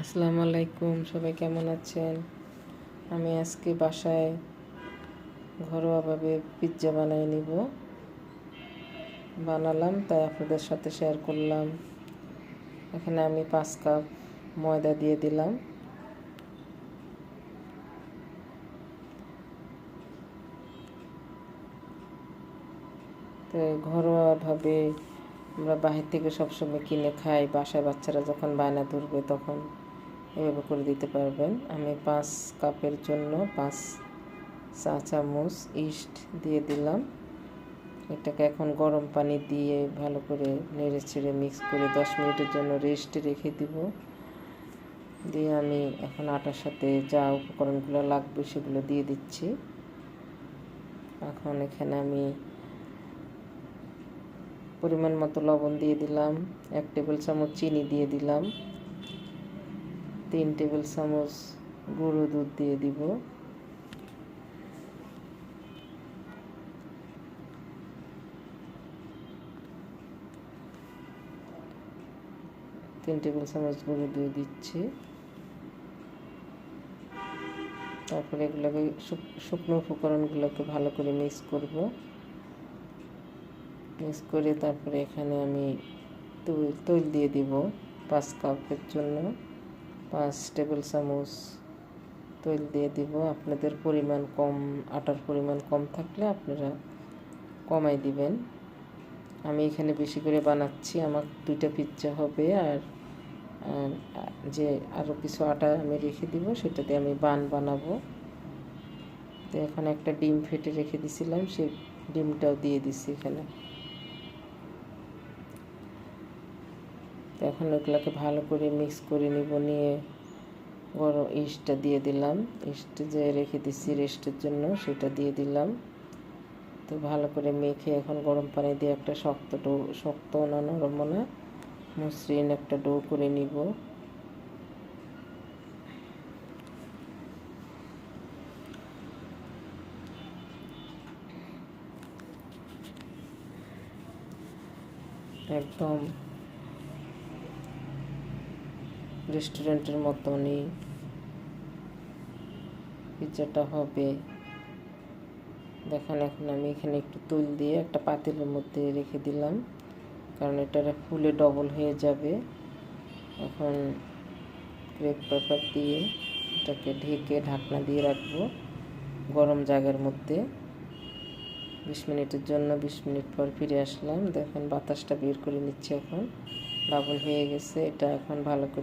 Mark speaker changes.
Speaker 1: আসসালামু আলাইকুম, সবাই কেমন আছেন? আমি আজকে বাসায় ঘরোয়াভাবে পিৎজা বানিয়ে নিব। বানালাম তাই আপনাদের সাথে শেয়ার করলাম। এখানে আমি 5 কাপ ময়দা দিয়ে দিলাম। তো ঘরোয়াভাবে আমরা বাহির থেকে সবসময় কিনে খাই, বাসায় বাচ্চারা যখন বায়না ধরবে তখন এভাবে করে দিতে পারবেন। আমি 5 কাপের জন্য 5 চা চামচ ইস্ট দিয়ে দিলাম। এটাকে এখন গরম পানি দিয়ে ভালো করে নেড়ে চেড়ে মিক্স করে 10 মিনিটের জন্য রেস্টে রেখে দিব। দিয়ে আমি এখন আটার সাথে যা উপকরণগুলো লাগবে সেগুলো দিয়ে দিচ্ছি। এখন এখানে আমি পরিমাণ মতো লবণ দিয়ে দিলাম, 1 টেবিল চামচ চিনি দিয়ে দিলাম, 3 টেবিল চামচ গুঁড়ো দুধ দিয়ে দিব, 3 টেবিল চামচ গুঁড়ো দিয়ে দিচ্ছি। তারপরে এগুলোকে শুকনো উপকরণগুলোকে ভালো করে মিক্স করব। মিক্স করে তারপরে এখানে আমি তৈল দিয়ে দিব। 5 কাপের জন্য 5 টেবিল চামচ তৈল দিয়ে দিব। আপনাদের পরিমাণ কম, আটার পরিমাণ কম থাকলে আপনারা কমাই দিবেন। আমি এখানে বেশি করে বানাচ্ছি, আমার 2টা পিৎজা হবে। আর যে আরও কিছু আটা আমি রেখে দিব, সেটা দিয়ে আমি বান বানাবো। তো এখন একটা ডিম ফেটে রেখে দিছিলাম, সেই ডিমটাও দিয়ে দিছি এখানে। তো এখন ওগুলোকে ভালো করে মিক্স করে নিব। নিয়ে গরম ইস্টটা দিয়ে দিলাম, ইস্ট যে রেখে দিছি রেস্টের জন্য সেটা দিয়ে দিলাম। তো ভালো করে মেখে এখন গরম পানি দিয়ে একটা শক্ত না নরম না মসৃণ একটা ডো করে নিব। একদম রেস্টুরেন্টের মতনই পিৎজাটা হবে। দেখেন এখন আমি এখানে একটু তৈল দিয়ে একটা পাতিলের মধ্যে রেখে দিলাম, কারণ এটা ফুলে ডবল হয়ে যাবে। এখন ক্রেপ পেপার দিয়ে এটাকে ঢেকে ঢাকনা দিয়ে রাখবো গরম জায়গার মধ্যে 20 মিনিটের জন্য। 20 মিনিট পর ফিরে আসলাম। দেখেন বাতাসটা বের করে নিচ্ছে, এখন ডাবল হয়ে গেছে। এটা এখন ভালো করে